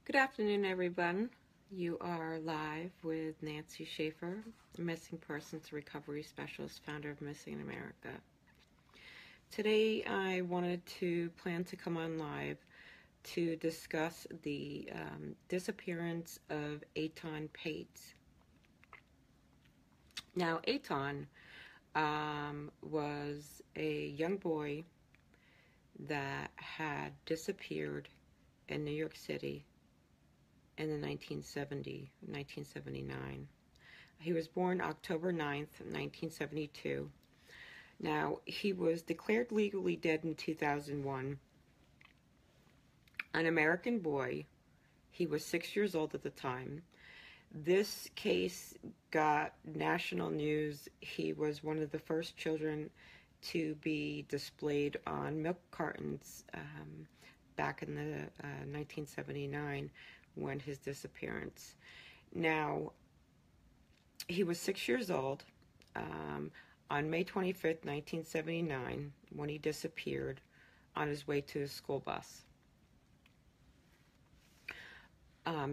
Good afternoon, everyone. You are live with Nancy Schaefer, Missing Persons Recovery Specialist, founder of Missing in America. Today, I wanted to plan to come on live to discuss the disappearance of Etan Patz. Now, Etan was a young boy that had disappeared in New York City in the 1979. He was born October 9th, 1972. Now, he was declared legally dead in 2001. An American boy. He was 6 years old at the time. This case got national news. He was one of the first children to be displayed on milk cartons back in the 1979 when his disappearance. Now, he was 6 years old on May 25th, 1979, when he disappeared on his way to his school bus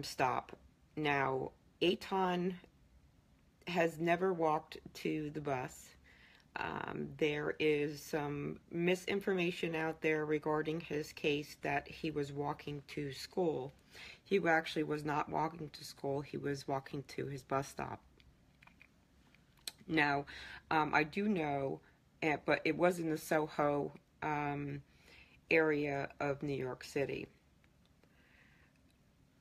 stop. Now, Etan has never walked to the bus. There is some misinformation out there regarding his case that he was walking to school. He actually was not walking to school. He was walking to his bus stop. Now, I do know, but it was in the Soho area of New York City.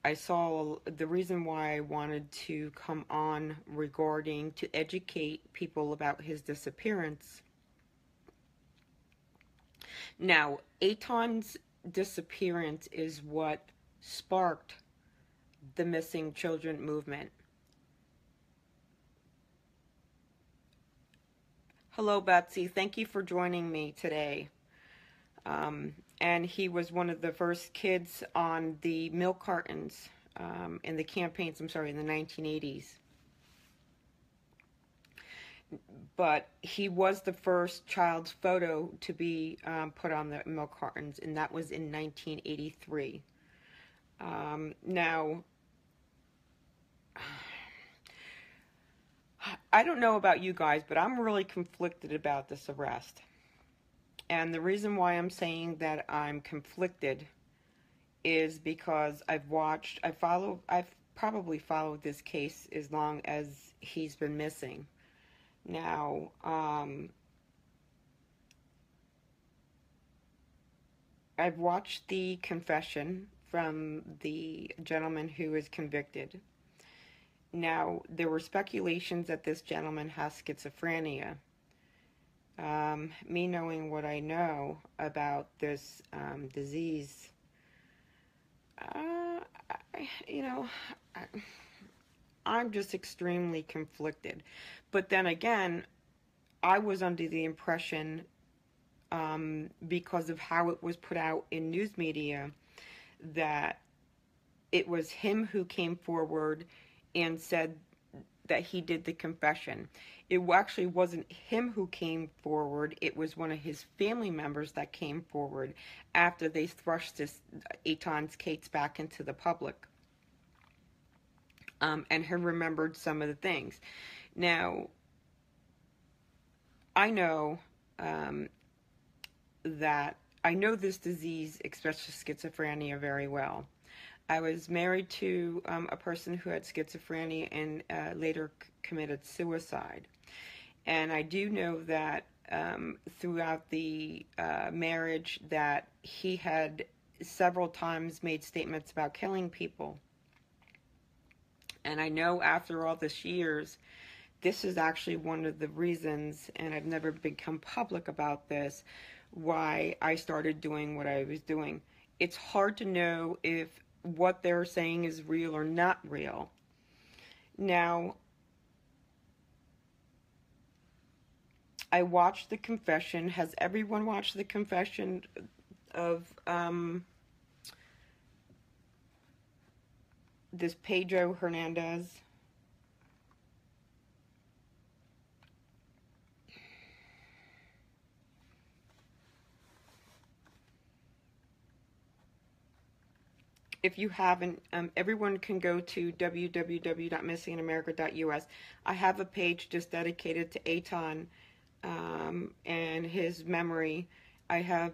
I saw the reason why I wanted to come on regarding to educate people about his disappearance. Now, Etan's disappearance is what sparked the missing children movement. Hello, Betsy. Thank you for joining me today. And he was one of the first kids on the milk cartons in the campaigns, in the 1980s. But he was the first child's photo to be put on the milk cartons, and that was in 1983. Now, I don't know about you guys, but I'm really conflicted about this arrest. And the reason why I'm saying that I'm conflicted is because I've probably followed this case as long as he's been missing. Now, I've watched the confession from the gentleman who is convicted. Now, there were speculations that this gentleman has schizophrenia. Me knowing what I know about this disease, I'm just extremely conflicted. But then again, I was under the impression, because of how it was put out in news media, that it was him who came forward and said that he did the confession. It actually wasn't him who came forward. It was one of his family members that came forward after they thrust this Etan's case back into the public. And he remembered some of the things. Now, I know that I know this disease, especially schizophrenia, very well. I was married to a person who had schizophrenia and later committed suicide. And I do know that throughout the marriage that he had several times made statements about killing people. And I know after all these years, this is actually one of the reasons, and I've never become public about this, why I started doing what I was doing. It's hard to know if what they're saying is real or not real. Now, I watched the confession. Has everyone watched the confession of this Pedro Hernandez? if you haven't, everyone can go to www.missinginamerica.us. I have a page just dedicated to Etan and his memory. I have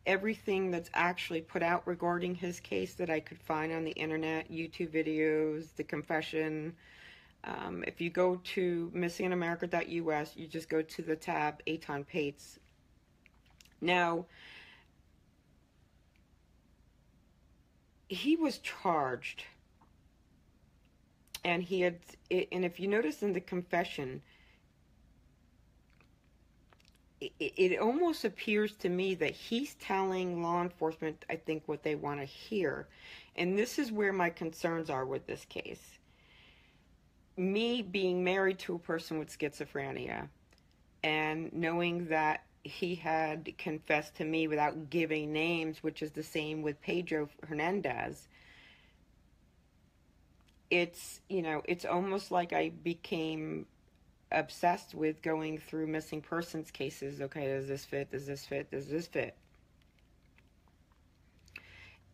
everything that's actually put out regarding his case that I could find on the internet, YouTube videos, the confession. If you go to missinginamerica.us, you just go to the tab Etan Patz. Now, he was charged, and and if you notice in the confession, it almost appears to me that he's telling law enforcement, I think, what they want to hear. And this is where my concerns are with this case. Me being married to a person with schizophrenia and knowing that he had confessed to me without giving names, which is the same with Pedro Hernandez, it's almost like I became obsessed with going through missing persons cases. Okay, does this fit? Does this fit? Does this fit?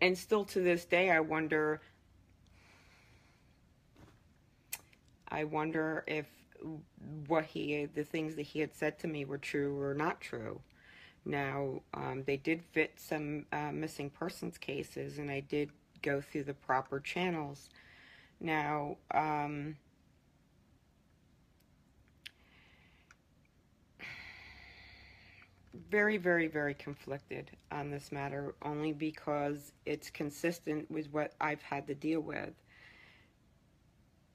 And still to this day, I wonder if the things that he had said to me were true or not true. Now, they did fit some missing persons cases, and I did go through the proper channels. Now, very, very, very conflicted on this matter, only because it's consistent with what I've had to deal with.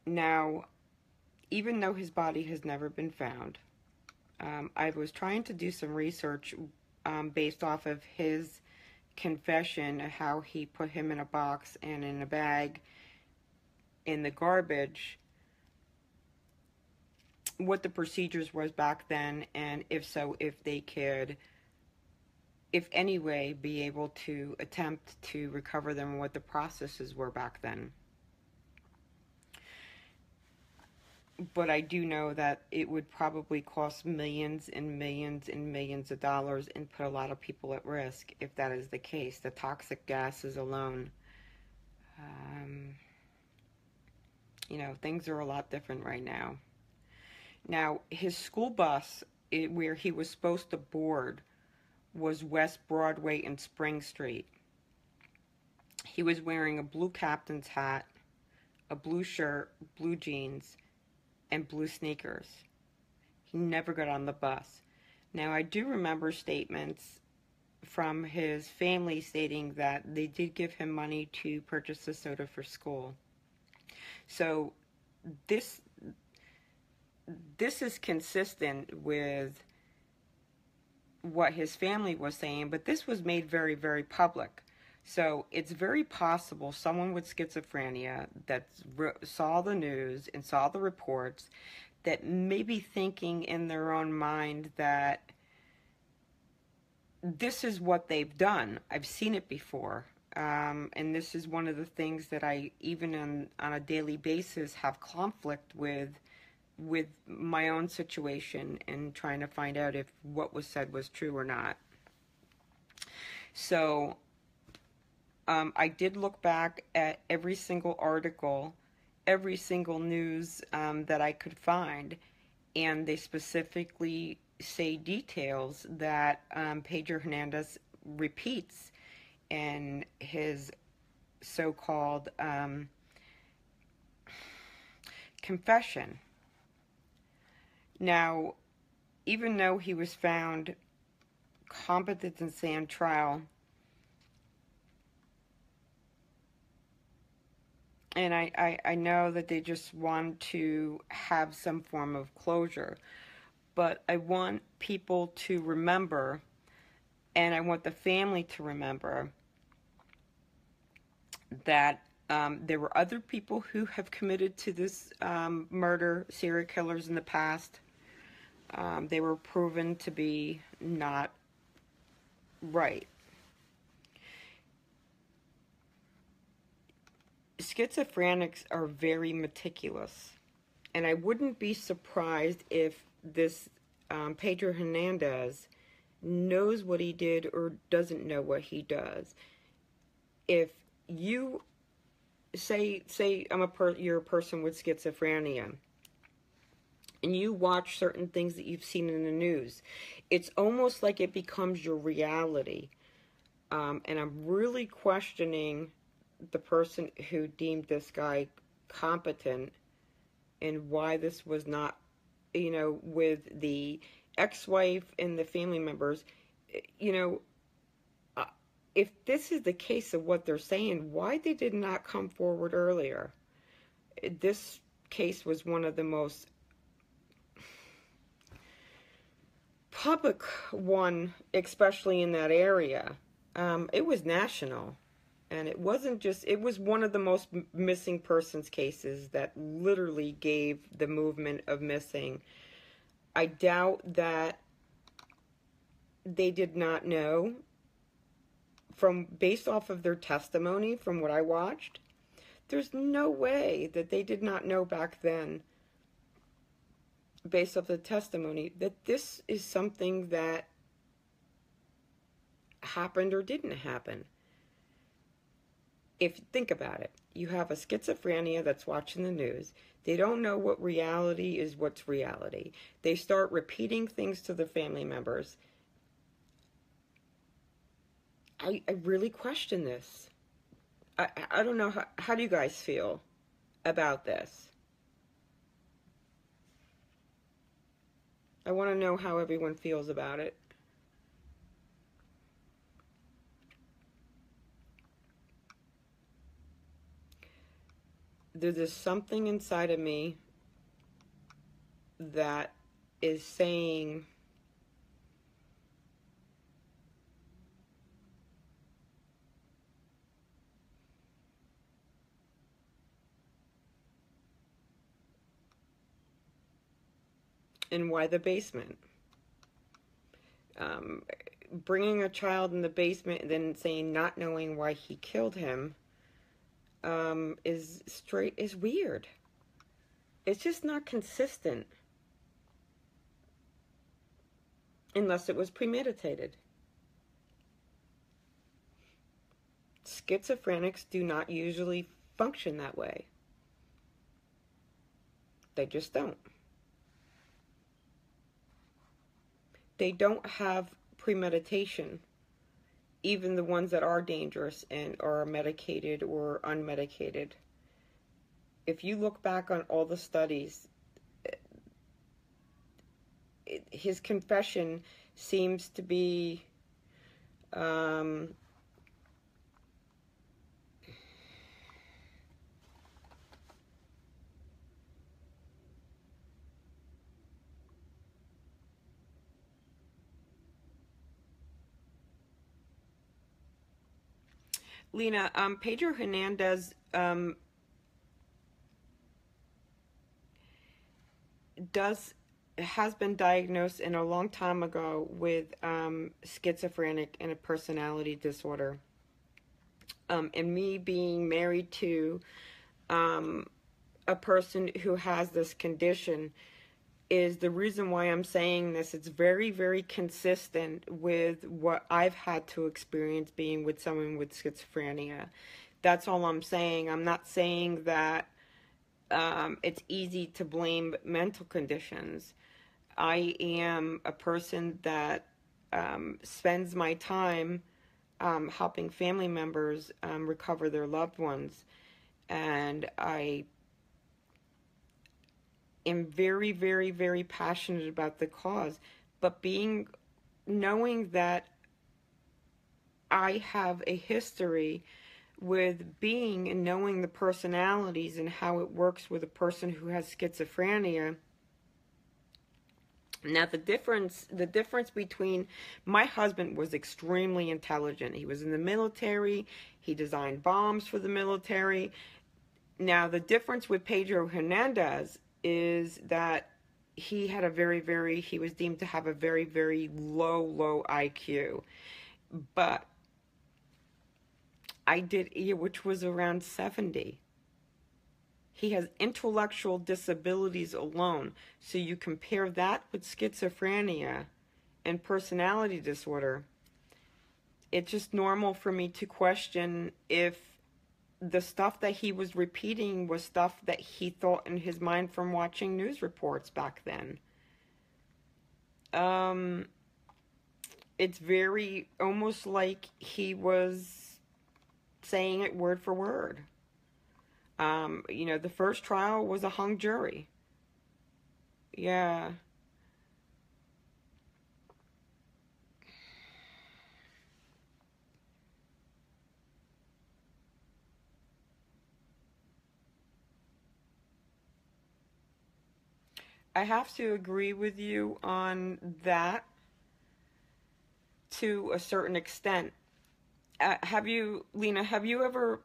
Now, even though his body has never been found, I was trying to do some research based off of his confession, how he put him in a box and in a bag in the garbage, what the procedures was back then, and if so, if they could, if any way, be able to attempt to recover them, what the processes were back then. But I do know that it would probably cost millions and millions and millions of dollars and put a lot of people at risk if that is the case. The toxic gases alone. Things are a lot different right now. Now, his school bus, where he was supposed to board, was West Broadway and Spring Street. He was wearing a blue captain's hat, a blue shirt, blue jeans, and blue sneakers. He never got on the bus. Now, I do remember statements from his family stating that they did give him money to purchase a soda for school. So this is consistent with what his family was saying, but this was made very, very public. So it's very possible someone with schizophrenia that saw the news and saw the reports that may be thinking in their own mind that this is what they've done. I've seen it before. And this is one of the things that I, even on a daily basis, have conflict with my own situation and trying to find out if what was said was true or not. So I did look back at every single article, every single news that I could find, and they specifically say details that Pedro Hernandez repeats in his so-called confession. Now, even though he was found competent in stand trial, and I know that they just want to have some form of closure, but I want people to remember, and I want the family to remember, that there were other people who have committed to this murder, serial killers in the past. They were proven to be not right. Schizophrenics are very meticulous, and I wouldn't be surprised if this Pedro Hernandez knows what he did or doesn't know what he does. If you say you're a person with schizophrenia, and you watch certain things that you've seen in the news. It's almost like it becomes your reality. And I'm really questioning the person who deemed this guy competent, and why this was not, with the ex-wife and the family members. You know, if this is the case of what they're saying, why they did not come forward earlier? This case was one of the most public one, especially in that area. It was national, and it wasn't just, it was one of the most missing persons cases that literally gave the movement of missing. I doubt that they did not know, based off of their testimony, from what I watched. There's no way that they did not know back then, based off the testimony, that this is something that happened or didn't happen. If you think about it, you have a schizophrenia that's watching the news. They don't know what reality is, what's reality. They start repeating things to the family members. I really question this. I don't know, how do you guys feel about this? I want to know how everyone feels about it. There's just something inside of me that is saying, and why the basement? Bringing a child in the basement and then saying not knowing why he killed him is weird. It's just not consistent, unless it was premeditated. Schizophrenics do not usually function that way. They just don't. They don't have premeditation, even the ones that are dangerous and are medicated or unmedicated. If you look back on all the studies, his confession seems to be Lena, Pedro Hernandez has been diagnosed in a long time ago with schizophrenic and a personality disorder. And me being married to a person who has this condition is the reason why I'm saying this. It's very, very consistent with what I've had to experience being with someone with schizophrenia. That's all I'm saying. I'm not saying that it's easy to blame mental conditions. I am a person that spends my time helping family members recover their loved ones. And I am very, very, very passionate about the cause. But knowing that I have a history with being and knowing the personalities and how it works with a person who has schizophrenia. Now the difference between, my husband was extremely intelligent. He was in the military. He designed bombs for the military. Now the difference with Pedro Hernandez is that he was deemed to have a very, very low IQ. But which was around 70. He has intellectual disabilities alone. So you compare that with schizophrenia and personality disorder. It's just normal for me to question if the stuff that he was repeating was stuff that he thought in his mind from watching news reports back then. It's very, almost like he was saying it word for word. You know, the first trial was a hung jury. Yeah. I have to agree with you on that to a certain extent. Lena, have you ever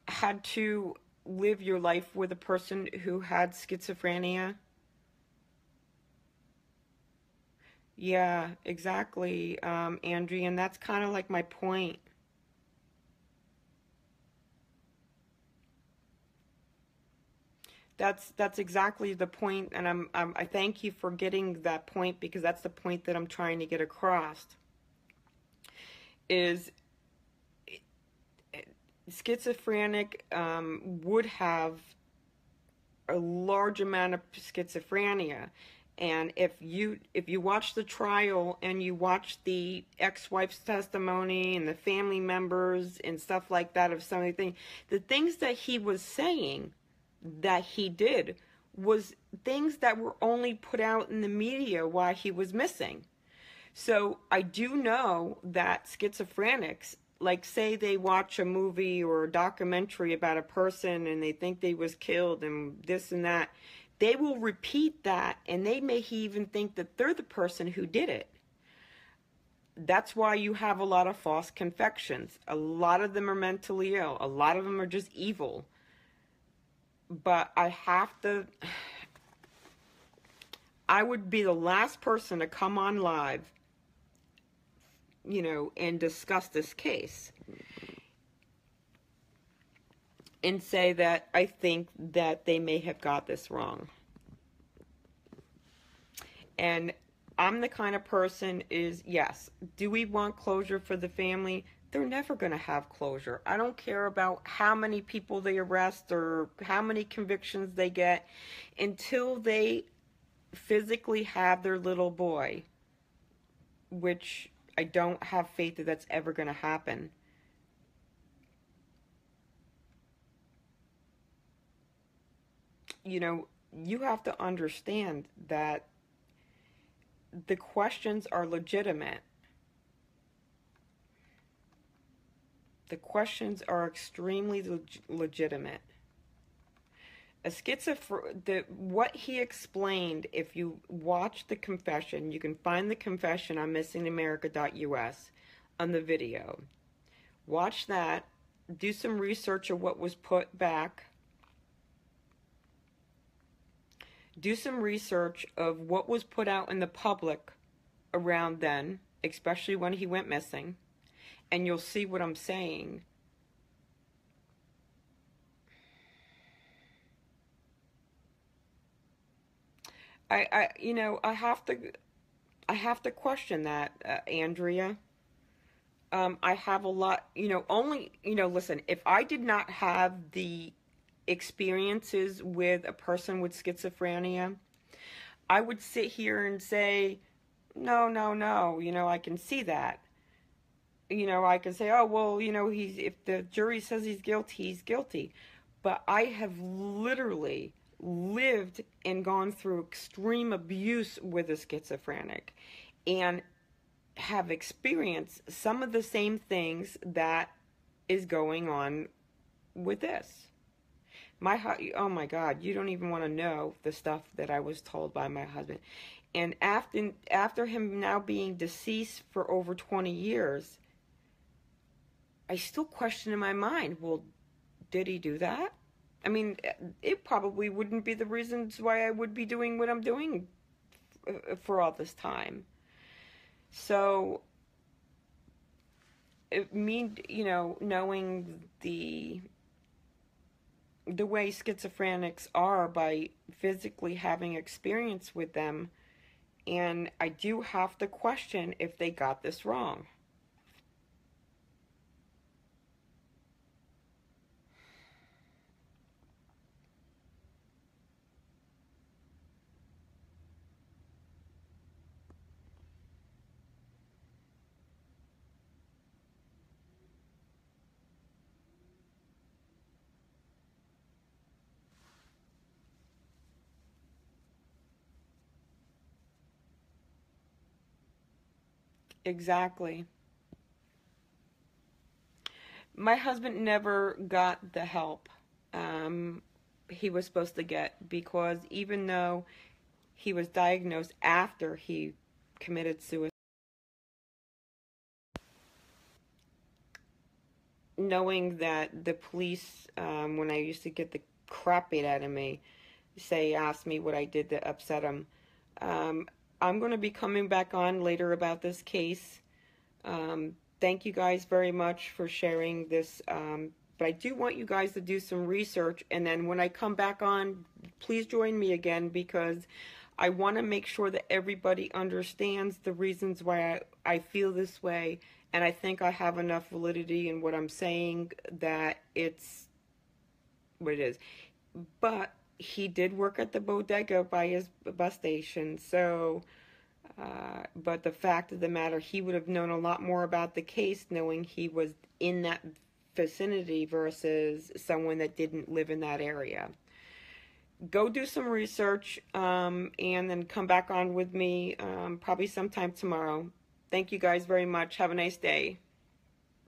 had to live your life with a person who had schizophrenia? Yeah, exactly, Andrea, and that's kind of like my point. That's exactly the point, and I thank you for getting that point, because that's the point that I'm trying to get across. Is schizophrenic would have a large amount of schizophrenia, and if you watch the trial and you watch the ex-wife's testimony and the family members and stuff like that of some of the things that he was saying that he did was things that were only put out in the media while he was missing. So I do know that schizophrenics, like, say they watch a movie or a documentary about a person and they think they was killed and this and that, they will repeat that, and they may even think that they're the person who did it. That's why you have a lot of false confessions. A lot of them are mentally ill. A lot of them are just evil. But I would be the last person to come on live, you know, and discuss this case and say that I think that they may have got this wrong. And I'm the kind of person yes, do we want closure for the family? They're never going to have closure. I don't care about how many people they arrest or how many convictions they get until they physically have their little boy, which I don't have faith that that's ever going to happen. You know, you have to understand that the questions are legitimate. The questions are extremely legitimate. What he explained, if you watch the confession, you can find the confession on missingamerica.us on the video. Watch that. Do some research of what was put back. Do some research of what was put out in the public around then, especially when he went missing, and you'll see what I'm saying. You know, I have to question that, Andrea. I have a lot, you know, listen, if I did not have the experiences with a person with schizophrenia, I would sit here and say, no, no, no, you know, I can see that. You know, I can say, oh, well, you know, if the jury says he's guilty, he's guilty. But I have literally lived and gone through extreme abuse with a schizophrenic and have experienced some of the same things that is going on with this. Oh my God, you don't even want to know the stuff that I was told by my husband. And after him now being deceased for over 20 years, I still question in my mind, well, did he do that? I mean, it probably wouldn't be the reasons why I would be doing what I'm doing for all this time. So, you know, knowing the way schizophrenics are by physically having experience with them, and I do have to question if they got this wrong. Exactly. My husband never got the help um, he was supposed to get, because even though he was diagnosed after he committed suicide, knowing that the police, when I used to get the crap beat out of me, asked me what I did to upset him. Um, I'm going to be coming back on later about this case. Thank you guys very much for sharing this. But I do want you guys to do some research, and then when I come back on, please join me again, because I want to make sure that everybody understands the reasons why I feel this way, and I think I have enough validity in what I'm saying that it's what it is. But he did work at the bodega by his bus station, so but the fact of the matter, he would have known a lot more about the case knowing he was in that vicinity versus someone that didn't live in that area. Go do some research, and then come back on with me probably sometime tomorrow. Thank you guys very much. Have a nice day.